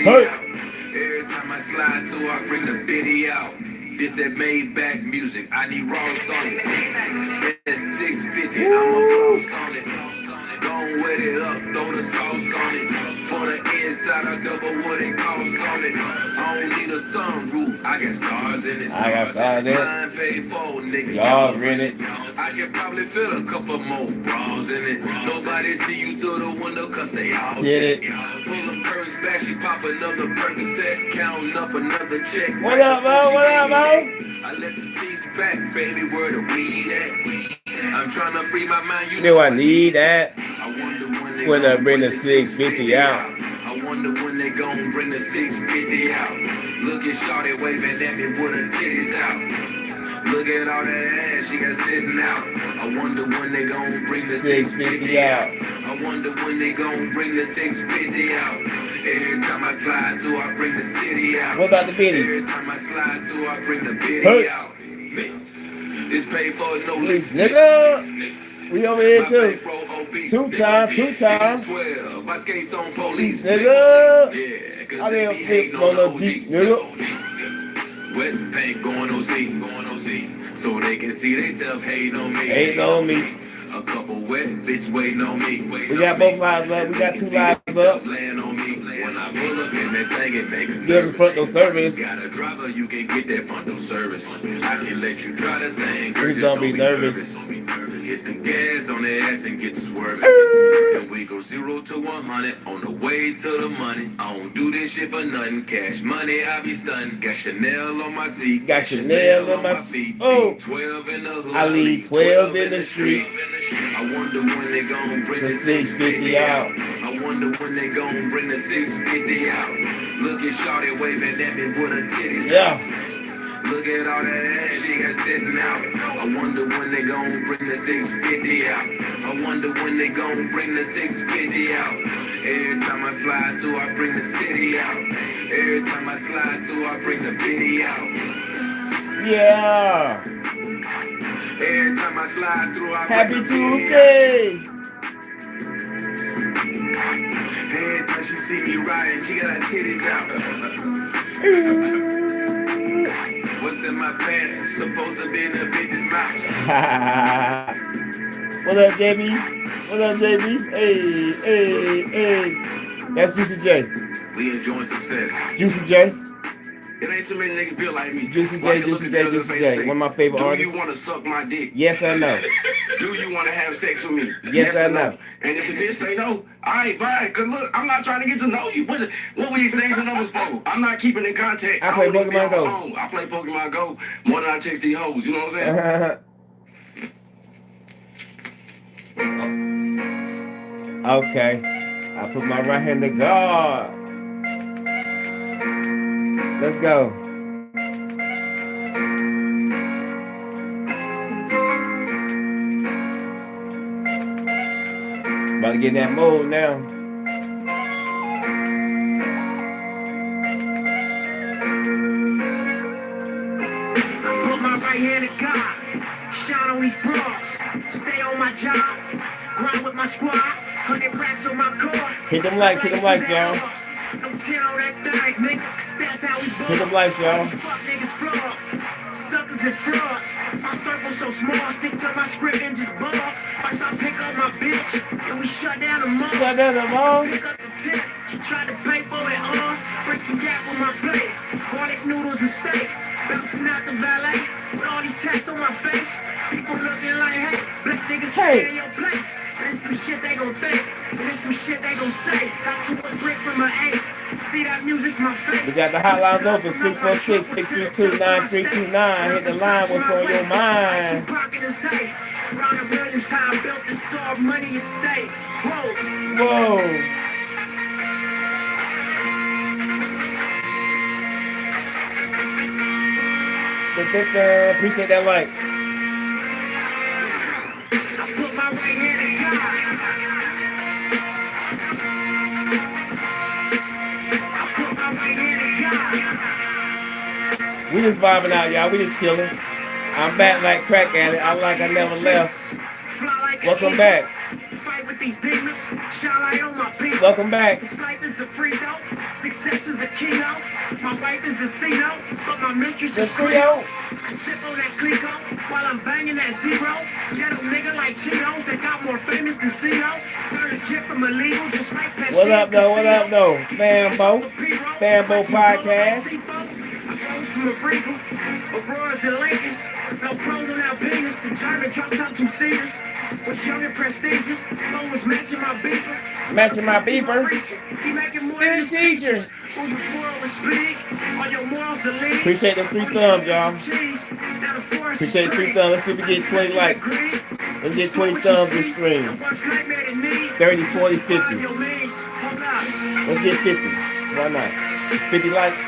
Hey. Every time I slide through, I bring the biddy out. This that made back music. I need raw on it. That's 650. I'm a floss on it. Don't wet it up, throw the sauce on it. For the inside, I double what it costs on it. I don't need a sunroof. I got stars in it. I got stars in it. Mine paid for, nigga. Y'all rent it. I can probably fit a couple more bras in it. Nobody see you through the window cause they all get it. Pull the purse back, she pop another Percocet, counting up another check. What up, Mo? What up, Mo? I let the seats back, baby, where the weed at? I'm trying to free my mind. You know I need that. I wonder when they bring the 650 out. I wonder when they gon' bring the 650 out. Look at Shawty waving at me with her titties out. Look at all that ass she got sitting out. I wonder when they gon' bring the 650 out. I wonder when they gon' bring the 650 out. Every time I slide through, I bring the city out. What about the biddies? Every time I slide through, I bring the biddy out. This paid for no lease. Nigga, we over here too. Two time. 12. I skates on police. Nigga. Yeah, I didn't think on the Jeep, nigga. Wet paint going OZ. So they can see they self hating on me. Hating on me. A couple wet bitch waiting on me. We got both lives up. We got 2 lives up. Laying on me. When I pull up in that thing, it make a give them front door service. Got a driver, you can get that front door service. I can let you try the thing. Please don't be nervous. Hit the gas on the ass and get to swerving. And we go 0 to 100 on the way to the money. I don't do this shit for nothing. Cash money, I be stunned. Got Chanel on my seat. Got Chanel on my feet. Oh, 12 in the hood. I leave 12 in the street. I wonder when they gon' bring the 650 out. I wonder when they gon' bring the 650 out. Look at Shawty waving at me with her titties. Yeah. Look at all that ass she got sitting out. I wonder when they gon' bring the 650 out. I wonder when they gon' bring the 650 out. Every time I slide through, I bring the city out. Every time I slide through, I bring the biddy out. Yeah. Every time I slide through, I Happy bring the Tuesday. Every time she see me riding, she got her titties out. What's in my pants? Supposed to be in the bitch's mouth. What up, JB? What up, JB? Hey. That's Juicy J. We enjoying success. Juicy J. It ain't too many niggas feel like me. Juicy J. One of my favorite artists. Do you want to suck my dick? Yes, I know. Do you want to have sex with me? Yes, I know. And if the bitch say no, I ain't buying. Cause look, I'm not trying to get to know you. What we exchanging numbers for? I'm not keeping in contact. I play Pokemon Go. I play Pokemon Go more than I text these hoes. You know what I'm saying? Okay. I put my right hand to God. Let's go. About to get in that mode now. Put my right hand to God. Shine on these bras. Stay on my job. Grind with my squad. 100 racks on my car. Hit them likes, y'all. Don't tell that thing, nigga, 'cause that's how we ball. Hit them likes, y'all. Fuck niggas fraud. Suckers and frauds. My circle so small, stick to my script and just ball. First I pick up my bitch, and we shut down the mall. Shut down the mall. Pick up the tip, she tried to pay for it all. Break some gap on my plate. Garlic noodles and steak. Bouncing out the valet. With all these tats on my face. People looking like, hey, black niggas stay in your place. There's some shit they gon' think. There's some shit they gon' say. Got to a brick from an 8. See that music's my face. We got the hotlines open. 646-632-9329. Hit the line. What's on your mind? Around a million times built this soft money estate. Whoa. Appreciate that like. I put my right hand in God. I put my right hand in God. We just vibing out, y'all. We just chilling. I'm back like crack at it. I never left. Welcome back. Fight with these demons. Shine light on my people. Welcome back. This life is a free though. Success is a keynote. My wife is a C-note, but my mistress The is Creole. I sip on that Clico while I'm banging that zero. Ghetto nigga like Cheetos that got more famous than CO. Turn a chip from illegal just like Pesci. What up, though? What up, though? Fanbo. Fanbo Podcast. I rose from a Regal, Auroras and Lakers. No pros on our business. The German drop top 2 seaters. Was young and prestigious. Phone was matching my beeper. Matching my beeper. He making more Than than a teacher. All your morals is big. All your morals are lean. Appreciate them 3 thumbs, y'all. Appreciate 3 thumbs. Let's see if we get 20 likes. Let's get 20 thumbs this stream. 30, 40, 50. Let's get 50. Why not? 50 likes.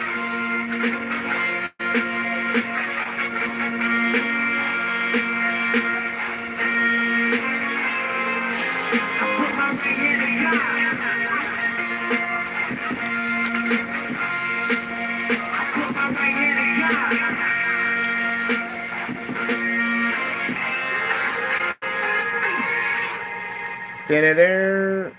Da-da-da.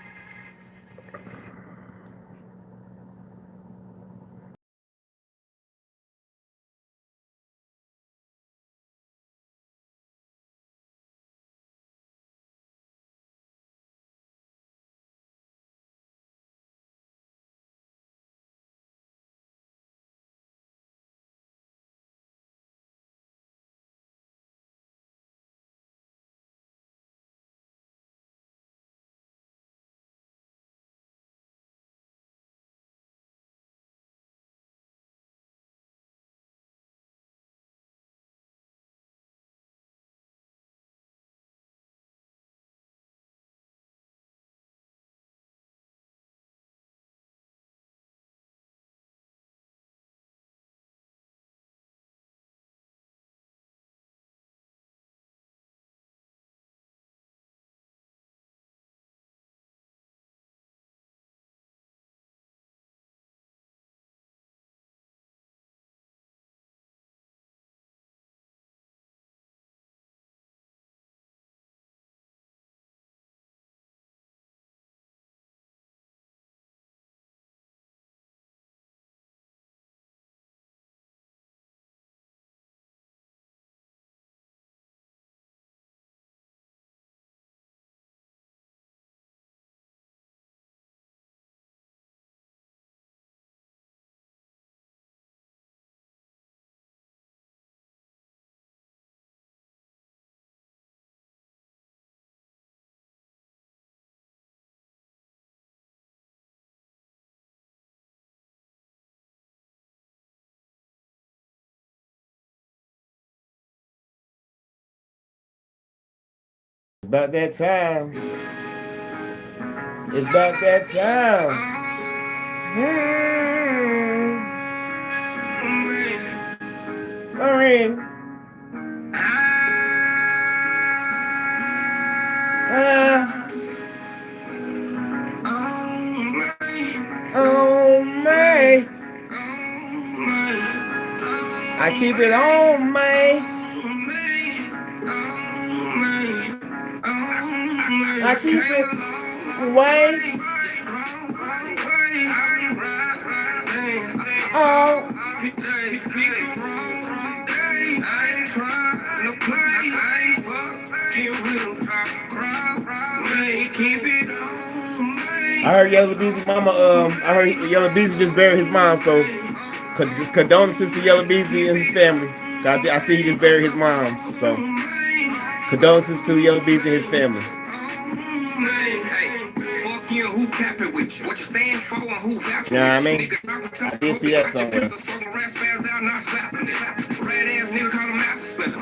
About that time. It's about that time. Maureen. Oh, my. I keep it on, man. I keep it away. Oh. I heard Yellow Beezy mama, I heard Yellow Beezy just buried his mom, so condolences to Yellow Beezy and his family. I see he just buried his mom, so condolences to Yellow Beezy and his family. Who capping with you? What you stand for and who vouch for you? Yeah, I mean, I did see that somewhere.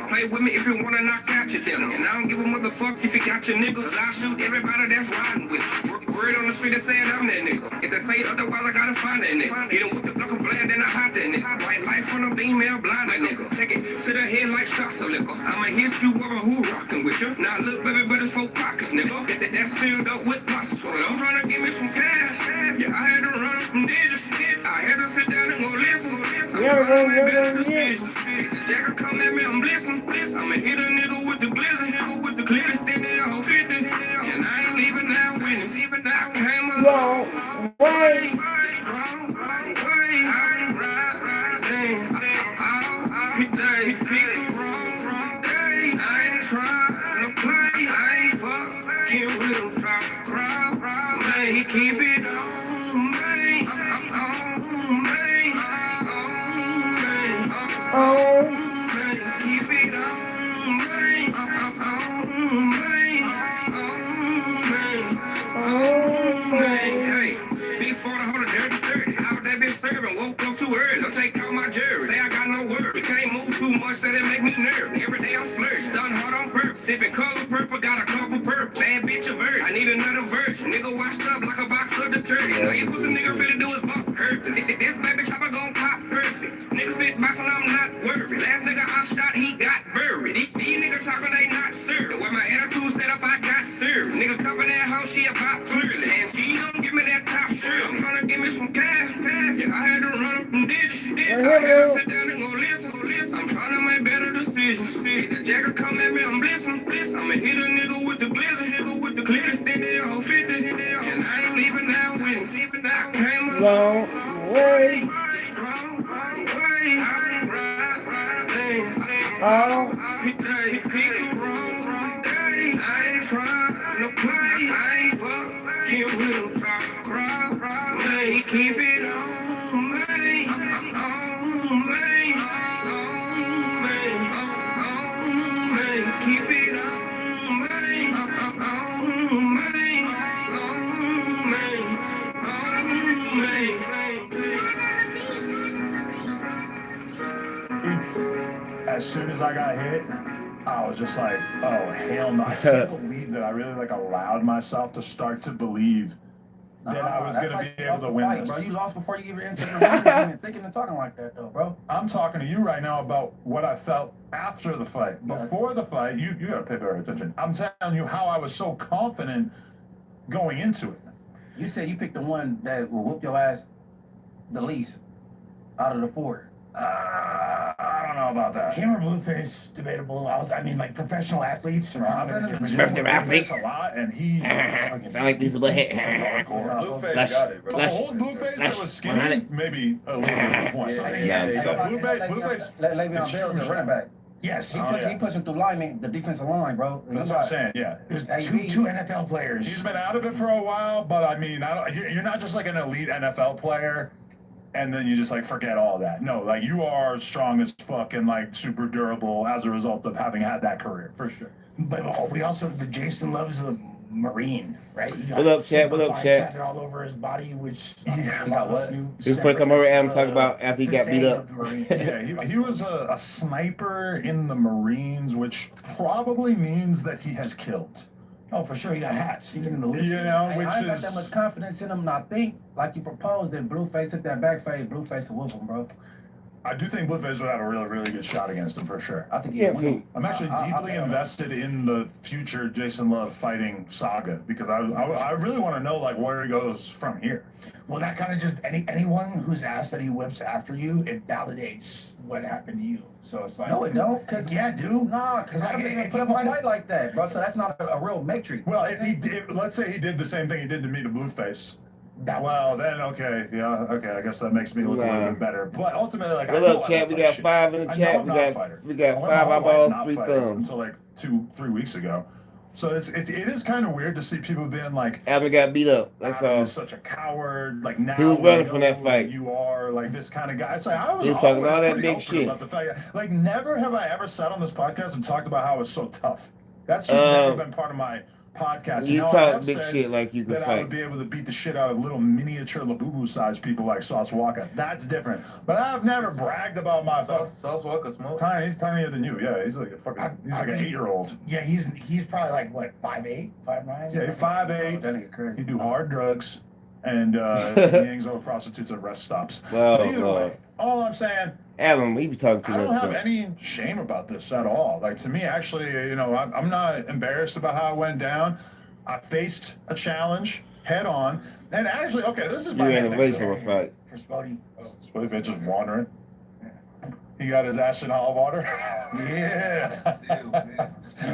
Play with me if you wanna knock out your dinner. And I don't give a motherfucker if you got your niggas. I shoot everybody that's riding with you. Word on the street that saying I'm that nigga. If they say otherwise, I gotta find that nigga. Get him with the block of blend and I hot that nigga. White light from a female blind that nigga. Take it to the head like shots of liquor. I'ma hit you over who rockin' with you. Now look, baby, but it's 4 pockets, nigga. That's filled up with prostitutes. I'm trying to give me some cash. Yeah, I had to run up some digits. I had to sit down and go listen. Jack come at me, I'm blissing. I'ma hit a nigga with the glizzy. With the clear standing on 50. And I ain't leaving now winning. Even now came a long way. Keep it on, Hey, big 40, hold a dirty 30. I was that bitch serving, woke up too early. Don't take out my jury. Say I got no word. You can't move too much, say that make me nervous. Every day I'm splurged, done hard on purpose. Sipping color purple, got a couple purple. Bad bitch a verse. I need another verse. Nigga washed up like a box of detergent. Now you pussy nigga really do is fuck hurt. This baby chopper gon' pop perfect. Nigga spit box and I'm not worried. Last nigga I shot, he got buried. These niggas talking, they not served. Where my attitude set up, I got served. Nigga cover that house, she about clearly. And she don't give me that top shirt. I'm tryna give me some cash. Yeah, I had to run up them digits. I had to sit down and go listen. I'm tryna make better decisions. The jacket come at me, I'm blissing. I'ma hit a nigga with the blizzard. Clip extended on 50. And I ain't leaving now with him. I came a long way. Strong way. I ride. Pick the wrong day. I ain't trying to play. I ain't fucking with him. Man, keep it on, man. On, man. Keep it on, man. On, As soon as I got hit, I was just like, oh, hell no. I can't believe that I really like allowed myself to start to believe that I was going to be able to win this. Bro, you lost before you even entered the ring. You even thinking and talking like that, though, bro. I'm talking to you right now about what I felt after the fight. Before the fight, you got to pay better attention. I'm telling you how I was so confident going into it. You said you picked the one that will whoop your ass the least out of the four. I don't know about that. Him or Blueface, debatable. I mean, like professional athletes. Professional athletes. A lot, and he Sound like these little Blueface got it, bro. The old Blueface that was skinny, maybe a little bit more. Blueface. Le'Veon Bell is a running back. Yes. He pushing through linemen, the defensive line, bro. That's what I'm saying. Yeah. There's two NFL players. He's been out of it for a while, but I mean, you're not just like an elite NFL player, and then you just like forget all that. No, like you are strong as fuck and like super durable as a result of having had that career for sure. But we also the Jason loves a Marine, right? What up, chat? What up, chat? All over his body, which he got what? This first time I heard Adam talk about after he got beat up. Yeah, he was a sniper in the Marines, which probably means that he has killed. Oh, for sure, he got hats, even in the league. You know, I which ain't got is that much confidence in him, and I think, like you proposed, that Blueface hit that back fade, Blueface will whoop him, bro. I do think Blueface would have a really, really good shot against him for sure. I think he's winning. I'm actually deeply invested in the future Jason Love fighting saga because I really want to know like where he goes from here. Well, that kind of just anyone whose ass that he whips after you, it validates what happened to you. So it's like No, it don't. Cause yeah, dude. Nah, cause I didn't even put up a fight like that, bro. So that's not a real metric. Well, if he did, let's say he did the same thing he did to me to Blueface. Well, then okay, yeah, okay. I guess that makes me look a little bit better. But ultimately, like, What up, chat? We got 5 in the chat. We got 5 eyeballs, 3 thumbs. Until like 2-3 weeks ago. So it is kind of weird to see people being like, Adam got beat up. That's all. You're such a coward. Like now He was running from that fight. You are like this kind of guy. It's like He was talking all that pretty big open shit. about the fact, like never have I ever sat on this podcast and talked about how I was so tough. That's just never been part of my podcast. You talk big shit like you can that fight. I would be able to beat the shit out of little miniature Labubu sized people like Sauce Walker. That's different. But I've never bragged about my Sauce Walker smoke. tiny. He's tinier than you. Yeah, he's like a fucking. He's like an 8-year-old. Yeah, he's probably like what 5'8", 5'9". Yeah, he's 5'8". That nigga crazy. He do hard drugs, and he hangs over prostitutes at rest stops. Well, But either way, all I'm saying, Adam, he be talking too I don't much. have any shame about this at all. Like to me, actually, you know, I'm not embarrassed about how it went down. I faced a challenge head on, and actually, okay, this is You my ran main away thing. from a fight. For Spody. Spody just wandering. He got his ass in hot water. Yeah.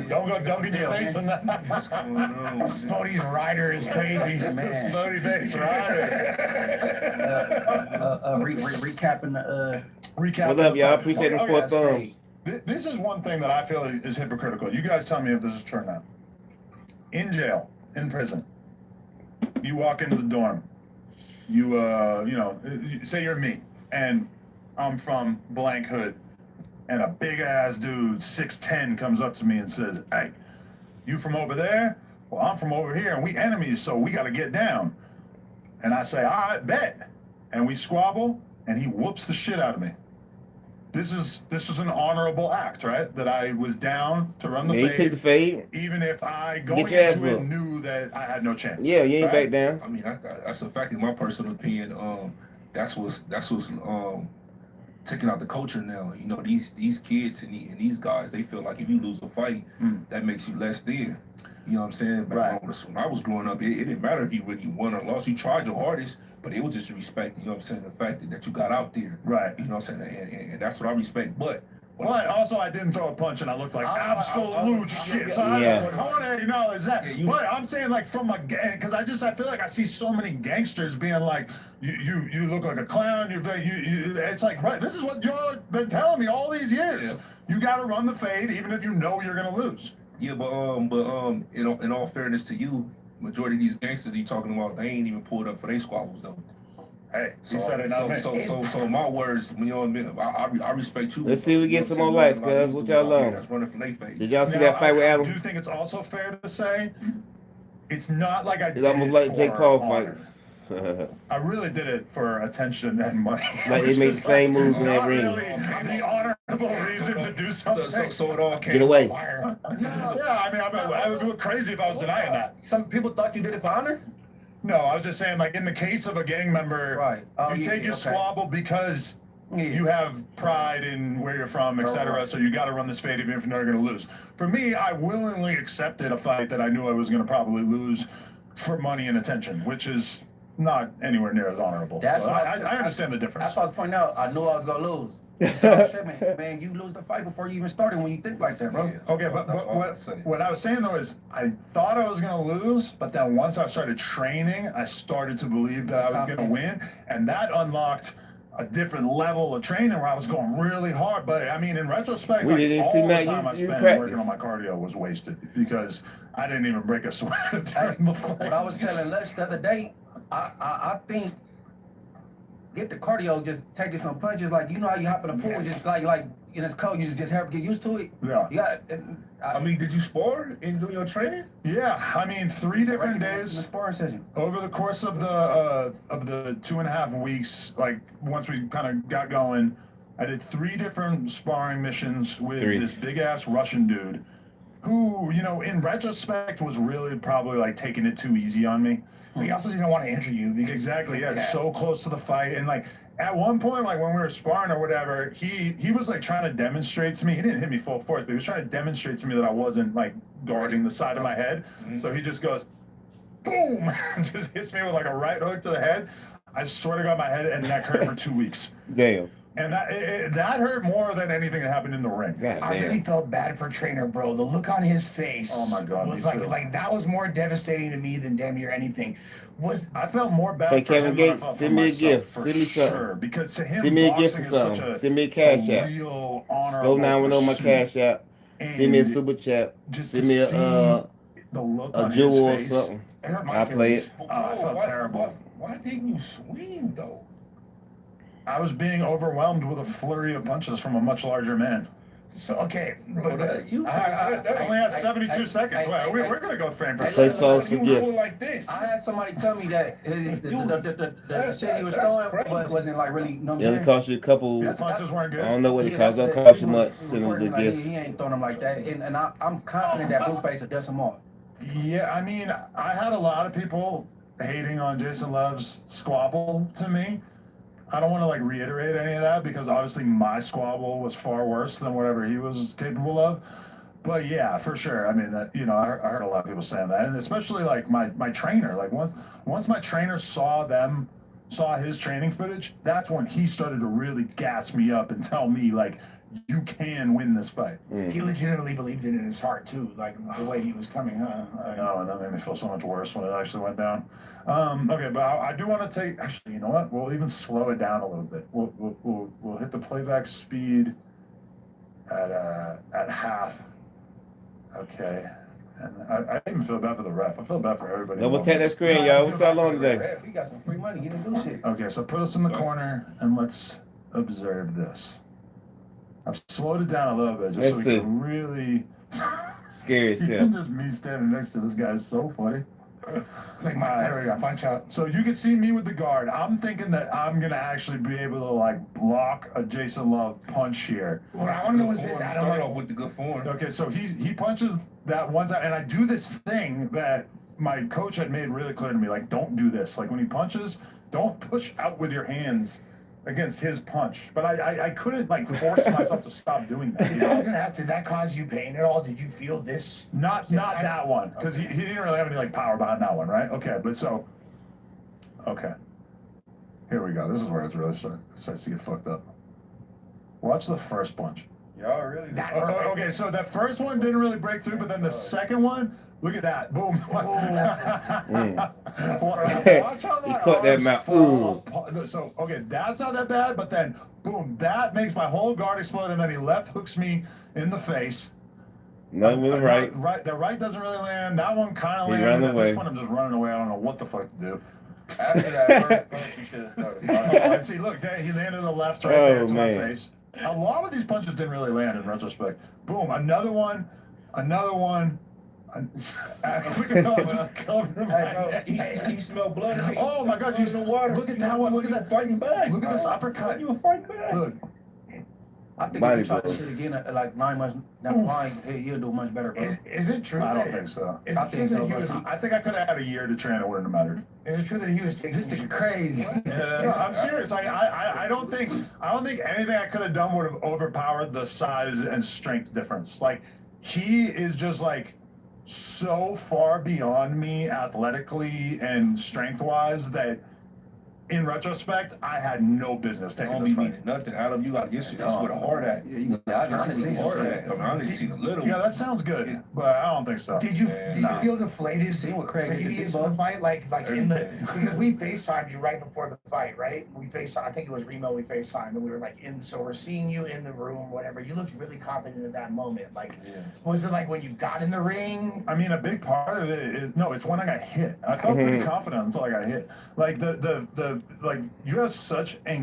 Don't go dunking your face in that. Spody's rider is crazy, man. Spody face rider. Recapping the Recap. What up, y'all? Appreciate the 4 Okay. thumbs. This is one thing that I feel is hypocritical. You guys tell me if this is true or not. In jail, in prison, you walk into the dorm. you know, say you're me, and I'm from blank hood, and a big ass dude, 6'10", comes up to me and says, "Hey, you from over there? Well, I'm from over here, and we enemies, so we got to get down." And I say, "All right, bet," and we squabble, and he whoops the shit out of me. This is an honorable act, right? That I was down to run the Yeah, he took the fade. even if I Get going your ass into it whooped. knew that I had no chance. Yeah, you ain't right? back down. I mean, that's a fact. In my personal opinion, that's what's taking out the culture now. You know, these kids and these guys, they feel like if you lose a fight, that makes you less than. You know what I'm saying? Right. When I was growing up, it didn't matter if you really won or lost. You tried your hardest, but it was just respect. You know what I'm saying? The fact that you got out there. Right. You know what I'm saying? And that's what I respect. But also I didn't throw a punch and I looked like absolute shit. So Yeah. I want to acknowledge that. Yeah, but I'm saying like from a gang, because I feel like I see so many gangsters being like, you look like a clown. You it's like, right, this is what y'all have been telling me all these years. Yeah. You got to run the fade even if you know you're gonna lose. yeah, but in all fairness to you, majority of these gangsters you talking about, they ain't even pulled up for their squabbles though. Hey, you said it, not me. So in my words, you know what I mean? I respect you. Let's see if we get some more likes, cuz. What y'all on? That's running from their face. Did y'all see Now, that fight with I Adam? do think it's also fair to say it's not like I It's did almost it like for Jake Paul fight. honor. I really did it for attention and money. Like they made the same moves in that Not ring. really the honorable reason to do something. So it all came Get away. Fire. Yeah, I mean, I would look crazy if I was denying that. Some people thought you did it for honor. No, I was just saying, like, in the case of a gang member, Right. Oh, you yeah, take your okay. squabble because Yeah. you have pride in where you're from, etc. Right. So you got to run this fade even if you're not going to lose. For me, I willingly accepted a fight that I knew I was going to probably lose for money and attention, which is not anywhere near as honorable. That's So what I understand the difference. That's what I was pointing out. I knew I was gonna lose. Shit, man, you lose the fight before you even started when you think like that, bro. Yeah. Okay, but what I was saying though is I thought I was gonna lose, but then once I started training, I started to believe that I was gonna win, and that unlocked a different level of training where I was going really hard. But I mean, in retrospect, We like, didn't all see the Matt, time I you spent practice. working on my cardio was wasted because I didn't even break a sweat during the fight. What I was telling Les the other day, I think get the cardio, just taking some punches. Like, you know how you hop in the pool, just like and it's cold, you just have to get used to it. Yeah. You got. I mean, did you spar in doing your training? Yeah, I mean, 3 different days. In the sparring session. Over the course of the 2.5 weeks, like once we kind of got going, I did 3 different sparring missions with this big ass Russian dude, who, you know, in retrospect was really probably like taking it too easy on me. We also didn't want to injure you. Because, Exactly, yeah, so close to the fight, and like at one point, like when we were sparring or whatever, he was like trying to demonstrate to me. He didn't hit me full force, but he was trying to demonstrate to me that I wasn't like guarding the side of my head. So he just goes, boom, and just hits me with like a right hook to the head. I swear to God, my head and neck hurt for 2 weeks. Damn. And that hurt more than anything that happened in the ring. God I really damn. felt bad for Trainer, bro. The look on his face. Oh my God, was me like too. like that was more devastating to me than damn near anything. I felt more bad Hey, for Kevin him than I Gates, felt for send me a myself, gift. for Send me something. sure, because to him, Send me a gift boxing or is such something. a Send me a cash app. real Go honorable 910 my pursuit. cash app. Send me a And super chat. just Send to me see a the look a on jewel his or face, something. It hurt my I play feelings. it. I felt terrible. Why didn't you swing though? I was being overwhelmed with a flurry of punches from a much larger man. So okay, Bro, but I only had 72 seconds. Well, we're gonna go frame for Play songs for you gifts. doing like this. I had somebody tell me that the shit he was throwing wasn't like really, you know what It I'm only saying? cost you a couple. His punches weren't I good. don't know what it Yeah, costs. that's Don't the- cost you much. Send him the like, gift. he ain't throwing them like that, and I'm confident that Blueface will dust him off. Yeah, I mean, I had a lot of people hating on Jason Love's squabble to me. I don't want to like reiterate any of that because obviously my squabble was far worse than whatever he was capable of. But yeah, for sure. I mean, you know, I heard a lot of people saying that, and especially like my trainer. Like once my trainer saw his training footage, that's when he started to really gas me up and tell me like, you can win this fight. he legitimately believed it in his heart too, like the way he was coming. I know, and that made me feel so much worse when it actually went down. Okay, but I do want to take. Actually, you know what? We'll even slow it down a little bit. We'll hit the playback speed at half. Okay. And I even feel bad for the ref. I feel bad for everybody. Double tap that screen, y'all. What y'all on today? We got some free money. He didn't do shit. Okay, so put us in the corner and let's observe this. I've slowed it down a little bit just Let's so we see. can really. Scary as hell. Even just me standing next to this guy is so funny. It's like my Terry, I punch out. So you can see me with the guard. I'm thinking that I'm gonna actually be able to like block a Jason Love punch here. What I want to know is this, Adam. Start off with the good form. Okay, so he punches that one time, and I do this thing that my coach had made really clear to me, like, don't do this. Like, when he punches, don't push out with your hands against his punch. But I couldn't, like, force myself to stop doing that. I was gonna ask, did that cause you pain at all? Did you feel this? Not that one, because he didn't really have any, like, power behind that one, right? Okay, but so, okay. Here we go. This is where it's really starts to get fucked up. Watch the first punch. Y'all really? Okay, so that first one didn't really break through, but then the second one, look at that. Boom. Watch how He cut that arms mouth. fall apart. So, okay, that's not that bad, but then, boom, that makes my whole guard explode, and then he left hooks me in the face. Nothing with the right. The right doesn't really land. That one kind of He landed. ran away. This one, I'm just running away. I don't know what the fuck to do. After that first punch, you should have started. And see, look, there, he landed the left right there to my face. A lot of these punches didn't really land in retrospect. Boom, another one. Look at how I just covered him. He smelled blood. Oh my God! He's in the water. Look at that one. Look at that fighting back. Look at this uppercut. You were fighting back. Look. I think Body if you try blow. this shit again, like 9 months down the line, hey, you'll do much better, bro. Is it true? I don't that- think so. Is I it think true so, that he was? bro. I think I could have had a year to train. It wouldn't have mattered. Is it true that he was taking? This nigga crazy. No, I'm serious. I don't think anything I could have done would have overpowered the size and strength difference. Like, he is just like so far beyond me athletically and strength wise that in retrospect I had no business I taking don't this be fight. meaning nothing. Adam, you gotta get shit. That's with a hard at. Yeah, you got I done seen some Hard shit. at. I mean, I only seen a little. Yeah, that sounds good, but I don't think so. Did you Nah. feel deflated? See what Craig did, Previous big to the bug? fight, like in the Everything. because we FaceTimed you right before the fight, right? We FaceTimed. I think it was Remo. We FaceTimed, and we were like in. So we're seeing you in the room, whatever. You looked really confident at that moment. Like, was it like when you got in the ring? I mean, a big part of it is it's when I got hit. I felt pretty confident until I got hit. Like like you have such